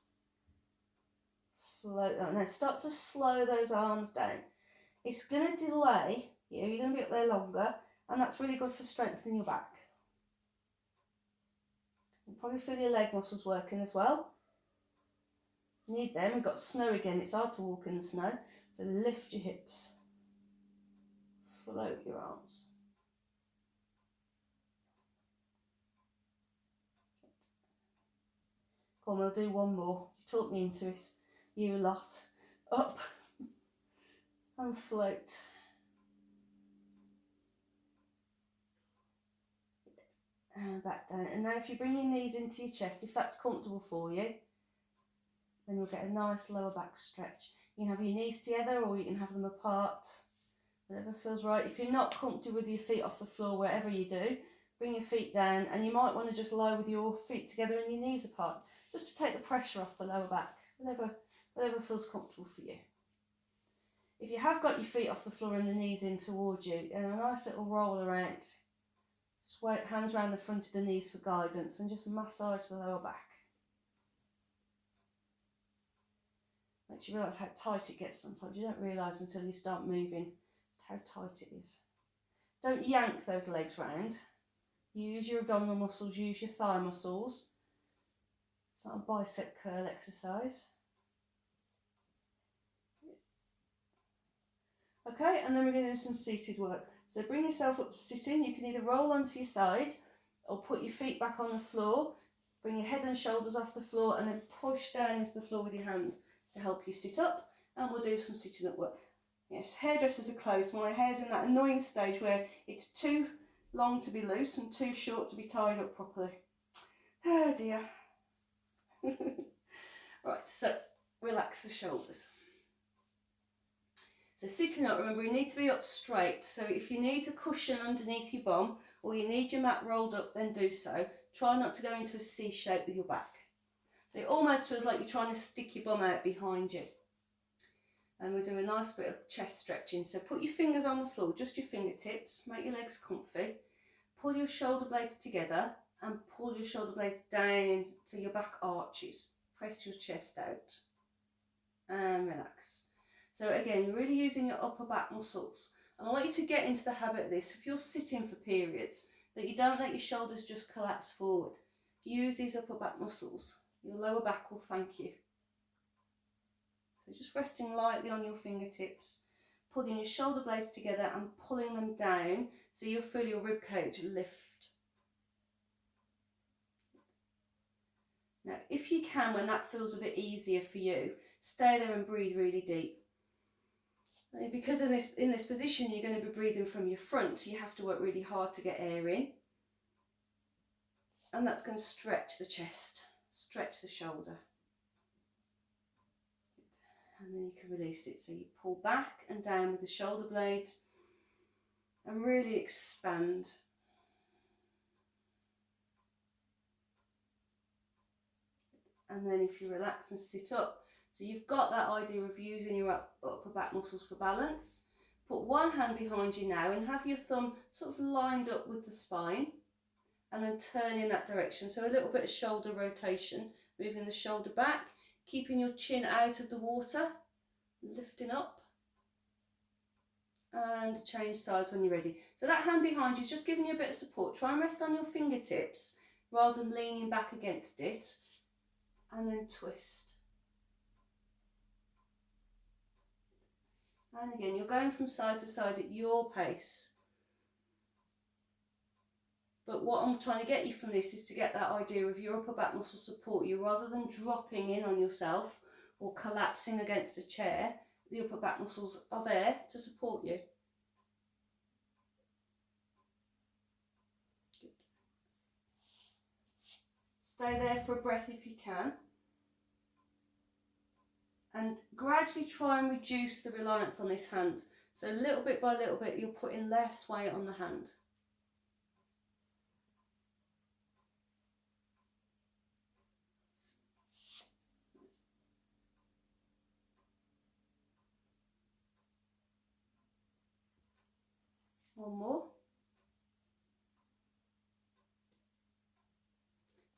Float down. Now start to slow those arms down. It's going to delay you. You're going to be up there longer, and that's really good for strengthening your back. You'll probably feel your leg muscles working as well. Need them. We've got snow again. It's hard to walk in the snow. So lift your hips. Float your arms. Come on, we'll do one more. You talked me into it. You a lot. Up and float. And back down. And now if you bring your knees into your chest, if that's comfortable for you, then you'll get a nice lower back stretch. You can have your knees together or you can have them apart. Whatever feels right. If you're not comfortable with your feet off the floor, wherever you do, bring your feet down, and you might want to just lie with your feet together and your knees apart, just to take the pressure off the lower back, whatever feels comfortable for you. If you have got your feet off the floor and the knees in towards you, and a nice little roll around, just wait, hands around the front of the knees for guidance, and just massage the lower back. Makes you realise how tight it gets sometimes. You don't realise until you start moving how tight it is. Don't yank those legs round. Use your abdominal muscles, use your thigh muscles. It's not a bicep curl exercise. Okay, and then we're going to do some seated work. So bring yourself up to sitting. You can either roll onto your side or put your feet back on the floor. Bring your head and shoulders off the floor and then push down into the floor with your hands to help you sit up. And we'll do some sitting up work. Yes, hairdressers are closed. My hair's in that annoying stage where it's too long to be loose and too short to be tied up properly. Oh dear. Right, so relax the shoulders. So sitting up, remember you need to be up straight. So if you need a cushion underneath your bum or you need your mat rolled up, then do so. Try not to go into a C shape with your back. So it almost feels like you're trying to stick your bum out behind you. And we'll do a nice bit of chest stretching. So put your fingers on the floor, just your fingertips, make your legs comfy. Pull your shoulder blades together and pull your shoulder blades down to your back arches. Press your chest out and relax. So again, really using your upper back muscles. And I want you to get into the habit of this. If you're sitting for periods, that you don't let your shoulders just collapse forward. Use these upper back muscles. Your lower back will thank you. So just resting lightly on your fingertips, pulling your shoulder blades together and pulling them down so you'll feel your rib cage lift. Now, if you can, when that feels a bit easier for you, stay there and breathe really deep. Because in this position, you're going to be breathing from your front, you have to work really hard to get air in. And that's going to stretch the chest, stretch the shoulder. And then you can release it. So you pull back and down with the shoulder blades and really expand. And then if you relax and sit up, so you've got that idea of using your upper back muscles for balance. Put one hand behind you now and have your thumb sort of lined up with the spine and then turn in that direction. So a little bit of shoulder rotation, moving the shoulder back, keeping your chin out of the water, lifting up and change sides when you're ready. So that hand behind you is just giving you a bit of support. Try and rest on your fingertips rather than leaning back against it, and then twist. And again, you're going from side to side at your pace. But what I'm trying to get you from this is to get that idea of your upper back muscles support you rather than dropping in on yourself or collapsing against a chair. The upper back muscles are there to support you. Good. Stay there for a breath if you can. And gradually try and reduce the reliance on this hand. So little bit by little bit, you're putting less weight on the hand. One more.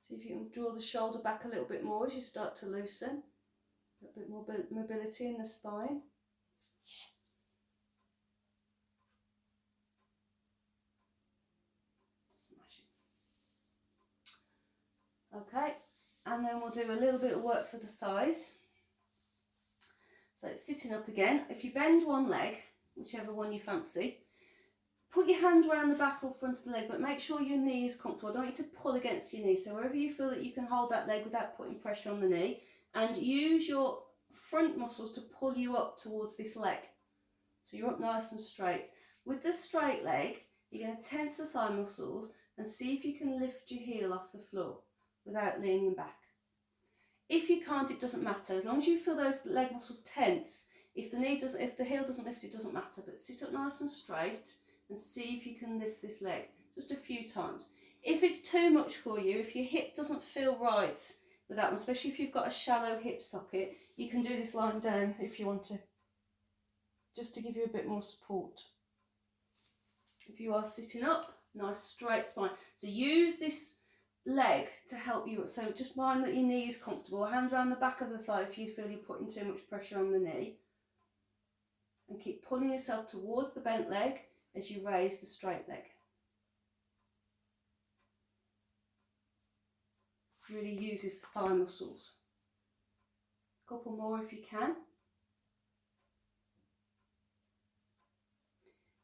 See if you can draw the shoulder back a little bit more as you start to loosen. A bit more mobility in the spine. Smash it. Okay, and then we'll do a little bit of work for the thighs. So it's sitting up again. If you bend one leg, whichever one you fancy, put your hand around the back or front of the leg, but make sure your knee is comfortable. I don't want you to pull against your knee. So wherever you feel that you can hold that leg without putting pressure on the knee, and use your front muscles to pull you up towards this leg. So you're up nice and straight. With the straight leg, you're going to tense the thigh muscles and see if you can lift your heel off the floor without leaning back. If you can't, it doesn't matter. As long as you feel those leg muscles tense, if the heel doesn't lift, it doesn't matter. But sit up nice and straight and see if you can lift this leg just a few times. If it's too much for you, if your hip doesn't feel right with that one, especially if you've got a shallow hip socket, you can do this lying down if you want to, just to give you a bit more support. If you are sitting up, nice straight spine. So use this leg to help you. So just mind that your knee is comfortable. Hand around the back of the thigh if you feel you're putting too much pressure on the knee. And keep pulling yourself towards the bent leg as you raise the straight leg. Really uses the thigh muscles. A couple more if you can.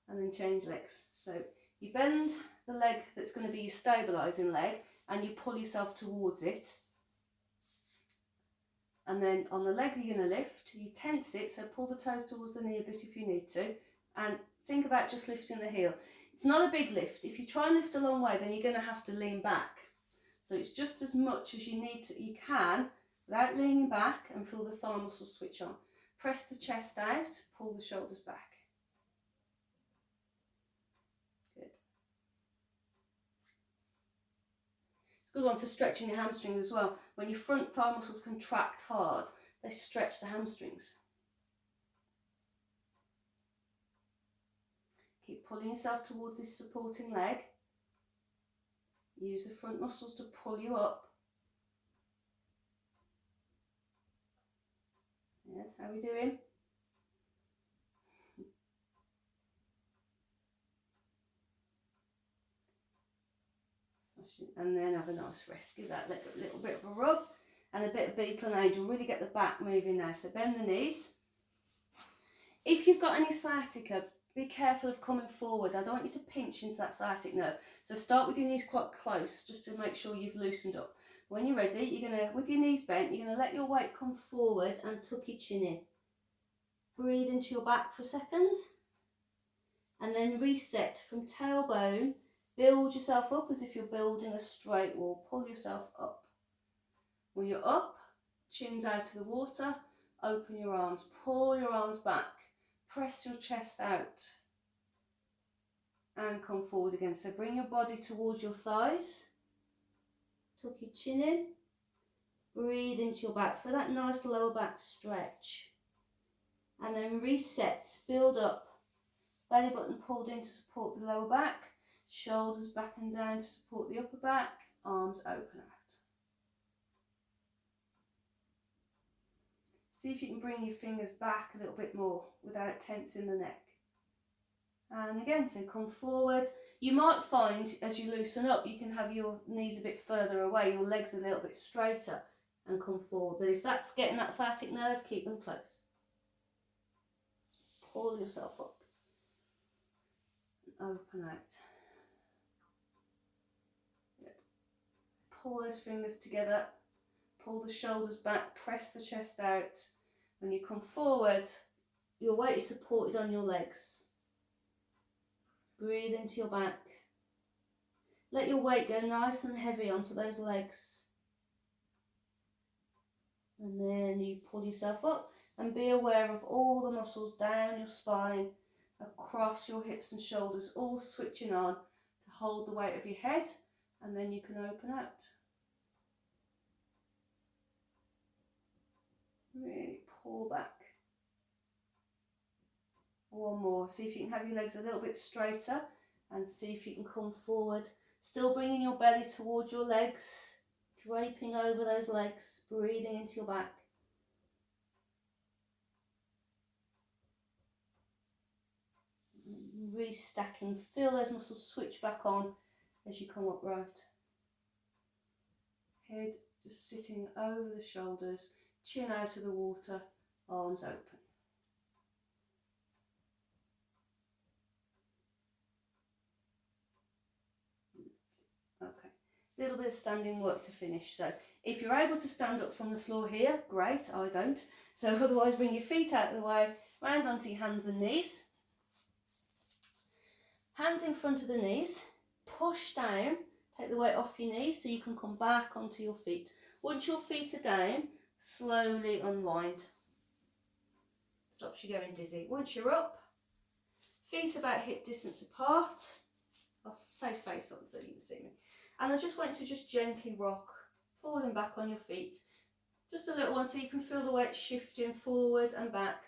And then change legs. So you bend the leg that's going to be your stabilising leg and you pull yourself towards it. And then on the leg you're going to lift, you tense it, so pull the toes towards the knee a bit if you need to. And think about just lifting the heel. It's not a big lift. If you try and lift a long way, then you're going to have to lean back. So it's just as much as you can without leaning back, and feel the thigh muscles switch on. Press the chest out, pull the shoulders back. Good. It's a good one for stretching your hamstrings as well. When your front thigh muscles contract hard, they stretch the hamstrings. Keep pulling yourself towards this supporting leg. Use the front muscles to pull you up. Good. How are we doing? And then have a nice rest. Give that leg a little bit of a rub and a bit of beetle and angel. Really get the back moving now. So bend the knees. If you've got any sciatica, be careful of coming forward. I don't want you to pinch into that sciatic nerve. So start with your knees quite close, just to make sure you've loosened up. When you're ready, you're going to, with your knees bent, you're going to let your weight come forward and tuck your chin in. Breathe into your back for a second. And then reset from tailbone. Build yourself up as if you're building a straight wall. Pull yourself up. When you're up, chin's out of the water. Open your arms. Pull your arms back. Press your chest out and come forward again. So bring your body towards your thighs. Tuck your chin in. Breathe into your back for that nice lower back stretch. And then reset, build up. Belly button pulled in to support the lower back. Shoulders back and down to support the upper back. Arms open out. See if you can bring your fingers back a little bit more without tensing the neck. And again, so come forward. You might find as you loosen up, you can have your knees a bit further away, your legs a little bit straighter and come forward. But if that's getting that sciatic nerve, keep them close. Pull yourself up. And open out. Good. Pull those fingers together. Pull the shoulders back, press the chest out. When you come forward, your weight is supported on your legs. Breathe into your back. Let your weight go nice and heavy onto those legs. And then you pull yourself up and be aware of all the muscles down your spine, across your hips and shoulders, all switching on to hold the weight of your head, and then you can open out. Really pull back. One more. See if you can have your legs a little bit straighter and see if you can come forward. Still bringing your belly towards your legs, draping over those legs, breathing into your back. Restacking. Feel those muscles switch back on as you come upright. Head just sitting over the shoulders, chin out of the water, arms open. A little bit of standing work to finish. So if you're able to stand up from the floor here, great, I don't. So otherwise bring your feet out of the way, round onto your hands and knees. Hands in front of the knees, push down, take the weight off your knees so you can come back onto your feet. Once your feet are down, slowly unwind. Stops you going dizzy. Once you're up, feet about hip distance apart. I'll say face on so you can see me. And I just want to just gently rock forward and back on your feet. Just a little one so you can feel the weight shifting forward and back.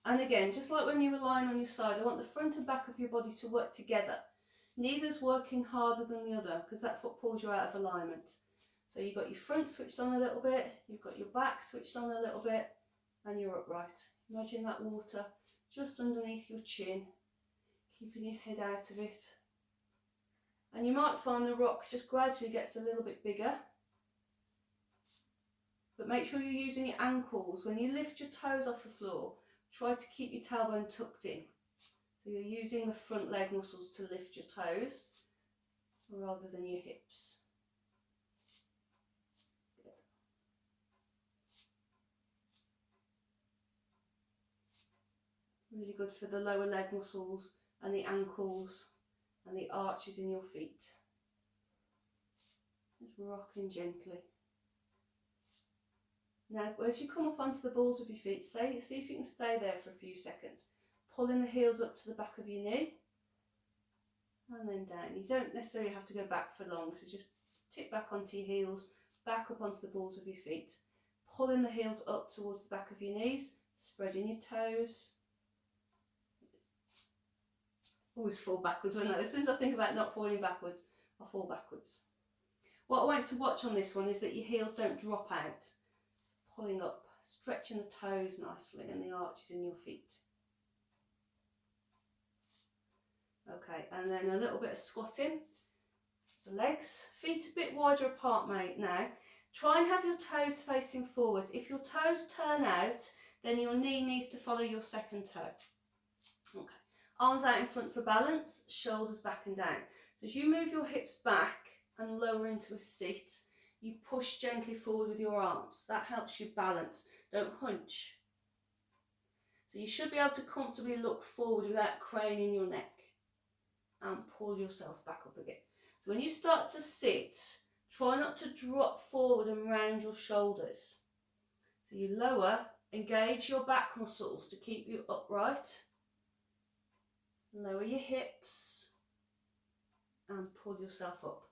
And again, just like when you were lying on your side, I want the front and back of your body to work together. Neither's working harder than the other because that's what pulls you out of alignment. So you've got your front switched on a little bit, you've got your back switched on a little bit, and you're upright. Imagine that water just underneath your chin, keeping your head out of it. And you might find the rock just gradually gets a little bit bigger. But make sure you're using your ankles. When you lift your toes off the floor, try to keep your tailbone tucked in. So you're using the front leg muscles to lift your toes rather than your hips. Good. Really good for the lower leg muscles and the ankles and the arches in your feet. Just rocking gently. Now, as you come up onto the balls of your feet, see if you can stay there for a few seconds. Pulling the heels up to the back of your knee and then down. You don't necessarily have to go back for long, so just tip back onto your heels, back up onto the balls of your feet. Pulling the heels up towards the back of your knees, spreading your toes. Always fall backwards when as soon as I think about not falling backwards, I fall backwards. What I want to watch on this one is that your heels don't drop out. So pulling up, stretching the toes nicely and the arches in your feet. Okay, and then a little bit of squatting. The legs, feet a bit wider apart, mate. Now, try and have your toes facing forward. If your toes turn out, then your knee needs to follow your second toe. Okay. Arms out in front for balance, shoulders back and down. So as you move your hips back and lower into a sit, you push gently forward with your arms. That helps you balance. Don't hunch. So you should be able to comfortably look forward without craning your neck. And pull yourself back up again. So when you start to sit, try not to drop forward and round your shoulders. So you lower, engage your back muscles to keep you upright. Lower your hips and pull yourself up.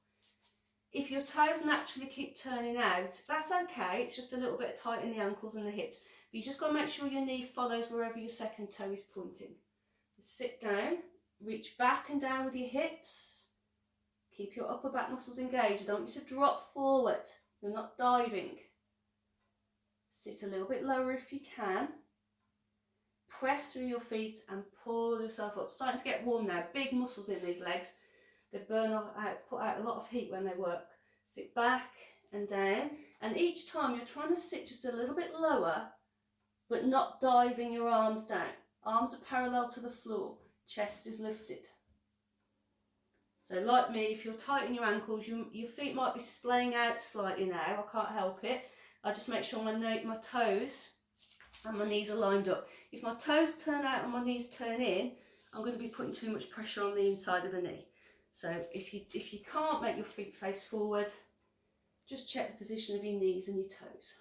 If your toes naturally keep turning out, that's okay. It's just a little bit tight in the ankles and the hips. But you just got to make sure your knee follows wherever your second toe is pointing. Sit down, reach back and down with your hips. Keep your upper back muscles engaged. I don't want you to drop forward. You're not diving. Sit a little bit lower if you can. Press through your feet and pull yourself up. Starting to get warm now. Big muscles in these legs. They put out a lot of heat when they work. Sit back and down. And each time you're trying to sit just a little bit lower, but not diving your arms down. Arms are parallel to the floor. Chest is lifted. So like me, if you're tight in your ankles, your feet might be splaying out slightly now. I can't help it. I just make sure my toes and my knees are lined up. If my toes turn out and my knees turn in, I'm going to be putting too much pressure on the inside of the knee. So if you can't make your feet face forward, just check the position of your knees and your toes.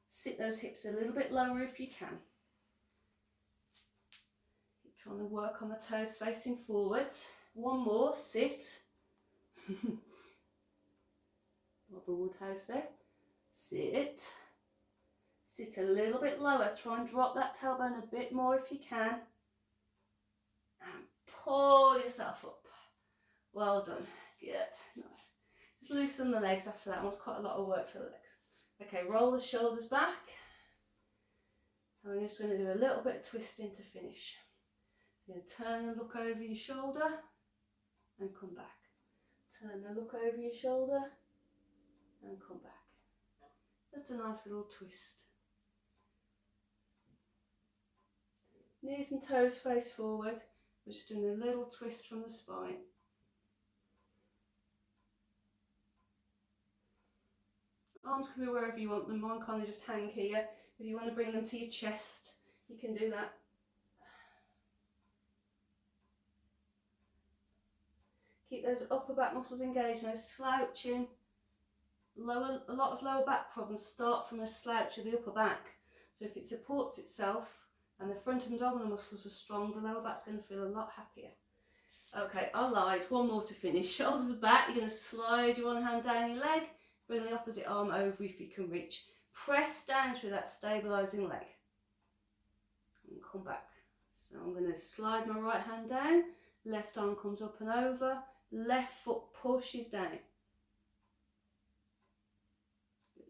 Sit those hips a little bit lower if you can. Keep trying to work on the toes facing forwards. One more, sit. Robert Woodhouse there. Sit. Sit a little bit lower. Try and drop that tailbone a bit more if you can. And pull yourself up. Well done. Good. Nice. Just loosen the legs after that. It was quite a lot of work for the legs. Okay, roll the shoulders back. And we're just going to do a little bit of twisting to finish. You're going to turn and look over your shoulder and come back. Turn and look over your shoulder and come back. Just a nice little twist. Knees and toes face forward. We're just doing a little twist from the spine. Arms can be wherever you want them. Mine kind of just hang here. If you want to bring them to your chest, you can do that. Keep those upper back muscles engaged, no slouching. A lot of lower back problems start from a slouch of the upper back. So if it supports itself and the front abdominal muscles are strong, the lower back's going to feel a lot happier. Okay, I lied. One more to finish. Shoulders back. You're going to slide your one hand down your leg. Bring the opposite arm over if you can reach. Press down through that stabilising leg. And come back. So I'm going to slide my right hand down. Left arm comes up and over. Left foot pushes down. Good.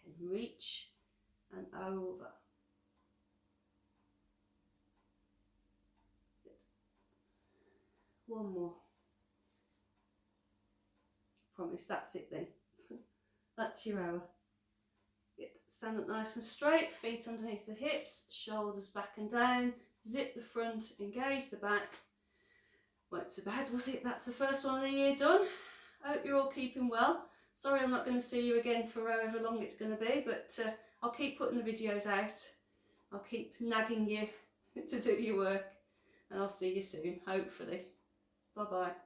Okay, reach and over. Good. One more. Promise, that's it then. That's your hour. Good. Stand up nice and straight, feet underneath the hips, shoulders back and down, zip the front, engage the back. Weren't so bad, was it? That's the first one of the year done. I hope you're all keeping well. Sorry I'm not going to see you again for however long it's going to be, but I'll keep putting the videos out. I'll keep nagging you to do your work, and I'll see you soon, hopefully. Bye bye.